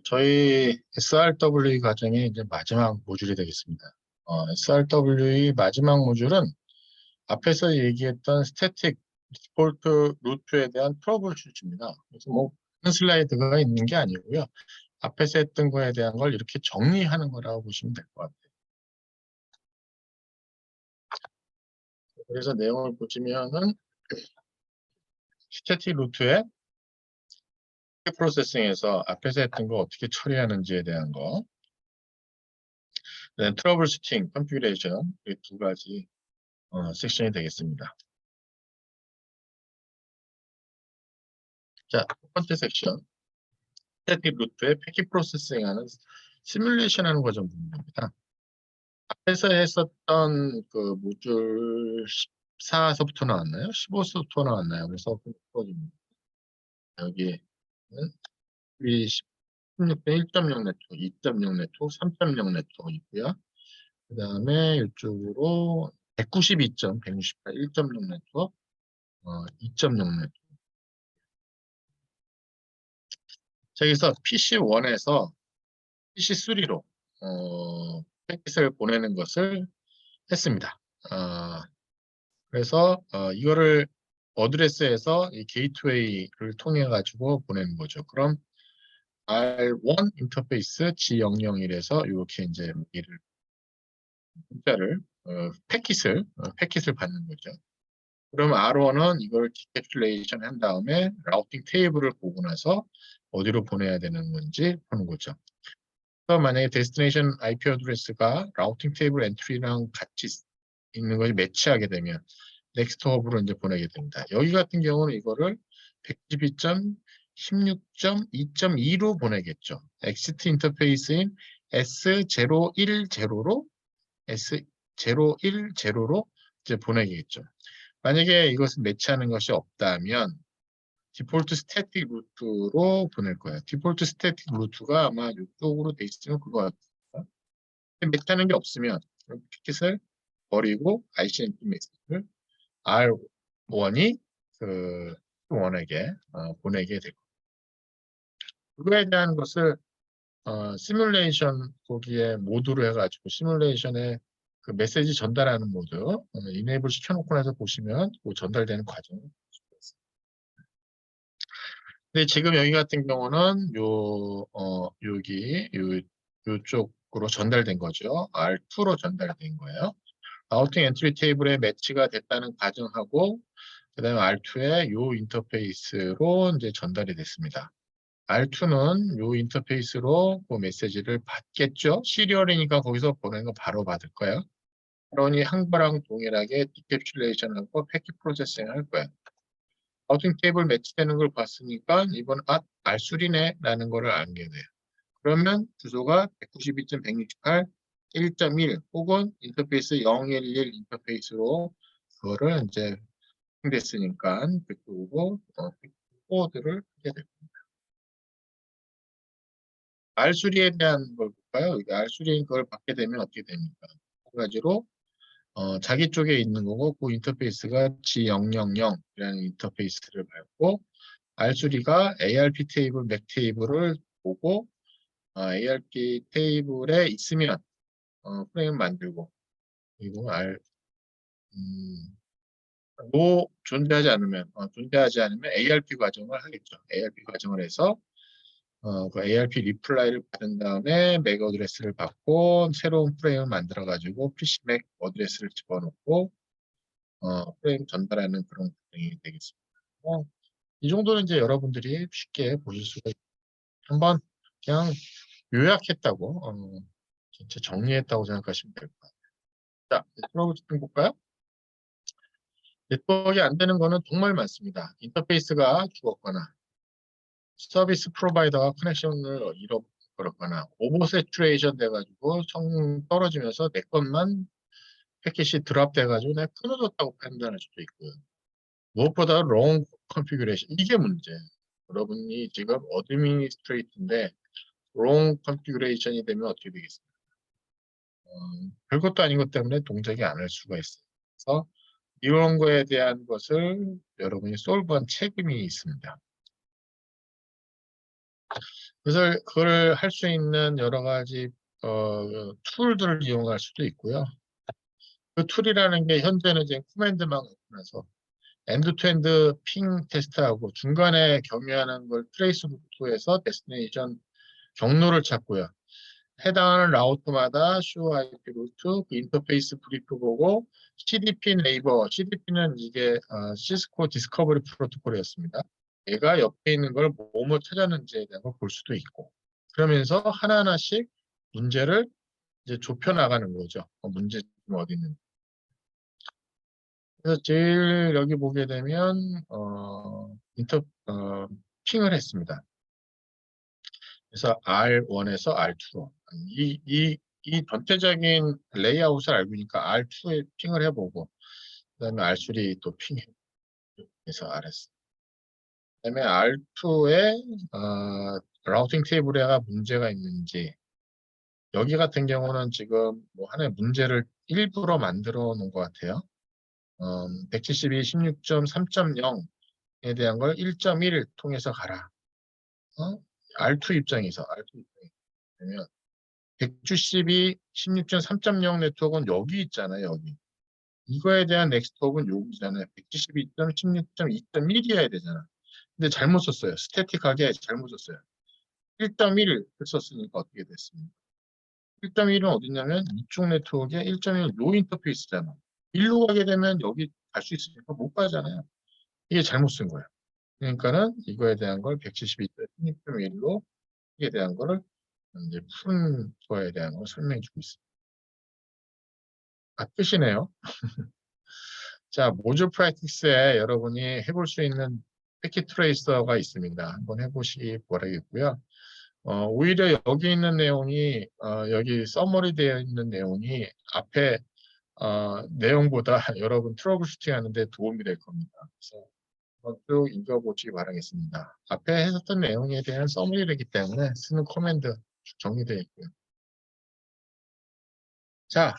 저희 SRW 과정의 이제 마지막 모듈이 되겠습니다. SRW의 마지막 모듈은 앞에서 얘기했던 스태틱 디폴트 루트에 대한 트러블 슈트입니다. 그래서 큰 슬라이드가 있는 게 아니고요. 앞에서 했던 거에 대한 걸 이렇게 정리하는 거라고 보시면 될 것 같아요. 그래서 내용을 보시면은 스태틱 루트의 프로세싱에서 앞에서 했던 거 어떻게 처리하는지에 대한 거, 트러블 슈팅, 컨피그레이션 이 두 가지 섹션이 되겠습니다. 자, 첫 번째 섹션. 스태틱 루트의 패킷 프로세싱하는 시뮬레이션 하는 과정 부분입니다. 앞에서 했었던 그 모듈 14서부터 나왔나요? 15서부터 나왔나요? 그래서 여기 16배 1.0 네트워크, 2.0 네트워크, 3.0 네트워크 있고요. 그 다음에 이쪽으로 192.168 1.0 네트워크, 2.0 네트워크. 여기서 PC1에서 PC3로 패킷을 보내는 것을 했습니다. 그래서 이거를 어드레스에서 이 게이트웨이를 통해 가지고 보내는 거죠. 그럼 R1 인터페이스 G001에서 이렇게 이제 이를 문자를 패킷을 받는 거죠. 그럼 R1은 이걸 디캡슐레이션 한 다음에 라우팅 테이블을 보고 나서 어디로 보내야 되는 건지 보는 거죠. 그래서 만약에 데스티네이션 IP 어드레스가 라우팅 테이블 엔트리랑 같이 있는 것이 매치하게 되면 넥스트 허브로 이제 보내게 됩니다. 여기 같은 경우는 이거를 192.16.2.2로 보내겠죠. 엑시트 인터페이스인 S010로 S010로 이제 보내겠죠. 만약에 이것을 매치하는 것이 없다면 디폴트 스태틱 루트로 보낼 거예요. 디폴트 스태틱 루트가 아마 이쪽으로 돼 있으면 그거 같아요. 매치하는 게 없으면 피켓을 버리고 ICMP 메시지를 R1이 그 원에게 보내게 되고 그거에 대한 것을 시뮬레이션 거기에 모드로 해가지고 시뮬레이션에 그 메시지 전달하는 모드 이네이블 시켜놓고 나서 보시면 그 전달되는 과정을 볼 수가 있어요. 근데 지금 여기 같은 경우는 요쪽으로 전달된 거죠. R2로 전달된 거예요. 라우팅 엔트리 테이블에 매치가 됐다는 가정하고 그다음에 R2의 요 인터페이스로 이제 전달이 됐습니다. R2는 요 인터페이스로 그 메시지를 받겠죠. 시리얼이니까 거기서 보내는 거 바로 받을 거예요. 그러니 항바랑 동일하게 디캡슐레이션하고 패킷 프로세싱 할 거예요. 라우팅 테이블 매치되는 걸 봤으니까 이번 R3네 라는 거를 알게 돼요. 그러면 주소가 192.168 1.1 혹은 인터페이스 011 인터페이스로 그거를 이제 됐으니까 그쪽으로 코드를 하게 됩니다. R3에 대한 걸 볼까요? R3인 걸 받게 되면 어떻게 됩니까? 두 가지로 자기 쪽에 있는 거고 그 인터페이스가 G000이라는 인터페이스를 받고 R3가 ARP 테이블, 맥 테이블을 보고 ARP 테이블에 있으면 프레임 만들고 그리고 존재하지 않으면 ARP 과정을 하겠죠. ARP 과정을 해서 그 ARP 리플라이를 받은 다음에 맥 어드레스를 받고 새로운 프레임을 만들어 가지고 PC 맥 어드레스를 집어넣고 프레임 전달하는 그런 과정이 되겠습니다. 이 정도는 이제 여러분들이 쉽게 보실 수가 있고 한번 그냥 요약했다고 진짜 정리했다고 생각하시면 될 것 같아요. 자, 네트워크 좀 볼까요? 네트워크가 안 되는 거는 정말 많습니다. 인터페이스가 죽었거나 서비스 프로바이더가 커넥션을 잃어버렸거나 오버 세츄레이션 돼가지고 성 떨어지면서 내 것만 패킷이 드랍 돼가지고 내가 끊어졌다고 판단할 수도 있고요. 무엇보다 롱 컨피규레이션 이게 문제. 여러분이 지금 어드미니스트레이터인데 롱 컨피규레이션이 되면 어떻게 되겠습니까? 별것도 아닌 것 때문에 동작이 안 할 수가 있어요. 그래서 이런 거에 대한 것을 여러분이 솔브한 책임이 있습니다. 그래서 그걸 할 수 있는 여러 가지 툴들을 이용할 수도 있고요. 그 툴이라는 게 현재는 지금 코맨드만 갖고나서 엔드-투-엔드 핑 테스트하고 중간에 경유하는 걸 트레이스 루트에서 데스티네이션 경로를 찾고요. 해당하는 라우트마다 show IP 루트, 그 인터페이스 브리프 보고 CDP 네이버, CDP는 이게 시스코 디스커버리 프로토콜이었습니다. 얘가 옆에 있는 걸 뭐뭐 찾았는지에 대한 걸 볼 수도 있고 그러면서 하나하나씩 문제를 이제 좁혀 나가는 거죠. 문제점이 어디 있는지. 그래서 제일 여기 보게 되면 핑을 했습니다. 그래서 R1에서 R2로 이 전체적인 레이아웃을 알고 있으니까 R2에 핑을 해보고 그다음에 R3 또 핑해서 RS. 그다음에 R2에 라우팅 테이블에가 문제가 있는지 여기 같은 경우는 지금 뭐 하나의 문제를 일부러 만들어 놓은 것 같아요. 172 16.3.0에 대한 걸 1.1 통해서 가라. R2 입장에서 그러면 172 16.3.0 네트워크는 여기 있잖아요. 여기. 이거에 대한 넥스트워크는 여기잖아요. 172.16.2.1이어야 되잖아. 근데 잘못 썼어요. 스태틱하게 잘못 썼어요. 1.1을 썼으니까 어떻게 됐습니까? 1.1은 어디냐면 이쪽 네트워크에 1.1은 요 인터페이스잖아. 일로 가게 되면 여기 갈 수 있으니까 못 가잖아요. 이게 잘못 쓴 거예요. 그러니까는 이거에 대한 걸 172.16.1로 이에 대한 거를 이제 푸는 거에 대한 걸 설명해 주고 있습니다. 끝이네요. 자, 모듈 프랙티스에 여러분이 해볼 수 있는 패킷 트레이서가 있습니다. 한번 해보시기 바라겠고요. 오히려 여기 있는 내용이 여기 서머리 되어 있는 내용이 앞에 내용보다 여러분 트러블 슈팅 하는데 도움이 될 겁니다. 그래서 한번 쭉 읽어보시기 바라겠습니다. 앞에 했었던 내용에 대한 서머리이기 때문에 쓰는 커맨드 정리되어 있고요. 자,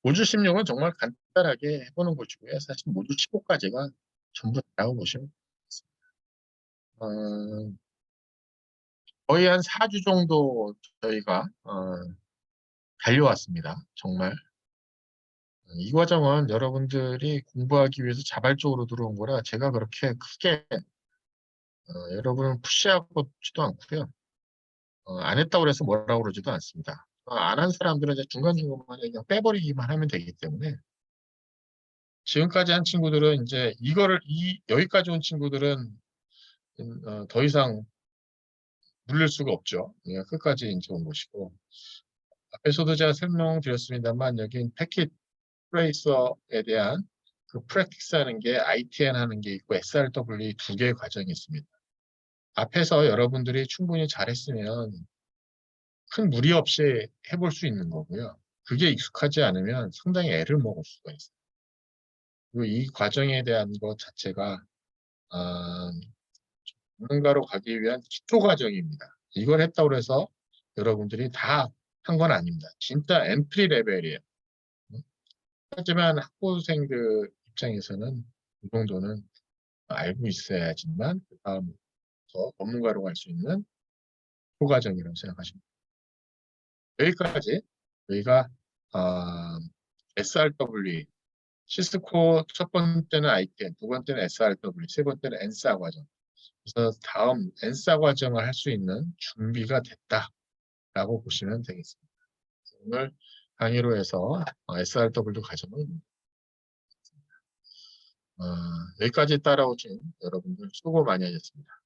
모듈 16은 정말 간단하게 해보는 것이고요. 사실 모듈 15까지가 전부 다라고 보시면 되겠습니다. 거의 한 4주 정도 저희가 달려왔습니다. 정말. 이 과정은 여러분들이 공부하기 위해서 자발적으로 들어온 거라 제가 그렇게 크게 여러분을 푸시하고지도 않고요. 안 했다고 해서 뭐라고 그러지도 않습니다. 안 한 사람들은 이제 중간중간만 그냥 빼버리기만 하면 되기 때문에 지금까지 한 친구들은 이제 여기까지 온 친구들은 더 이상 물릴 수가 없죠. 그냥 끝까지 이제 온 것이고 앞에서도 제가 설명드렸습니다만 여기 패킷 트레이서에 대한 그 프랙티스 하는 게 ITN 하는 게 있고 SRW 두 개의 과정이 있습니다. 앞에서 여러분들이 충분히 잘했으면 큰 무리 없이 해볼 수 있는 거고요. 그게 익숙하지 않으면 상당히 애를 먹을 수가 있어요. 그리고 이 과정에 대한 것 자체가 전문가로 가기 위한 기초 과정입니다. 이걸 했다고 해서 여러분들이 다 한 건 아닙니다. 진짜 엔트리 레벨이에요. 하지만 학부생들 입장에서는 이 정도는 알고 있어야지만 그 다음부터 전문가로 갈 수 있는 초과정이라고 생각하시면 됩니다. 여기까지 저희가 SRW, 시스코 첫 번째는 ITN, 두 번째는 SRW, 세 번째는 엔사 과정. 그래서 다음 엔사 과정을 할 수 있는 준비가 됐다라고 보시면 되겠습니다. 오늘 강의로 해서 SRW 과정을 여기까지 따라오신 여러분들 수고 많이 하셨습니다.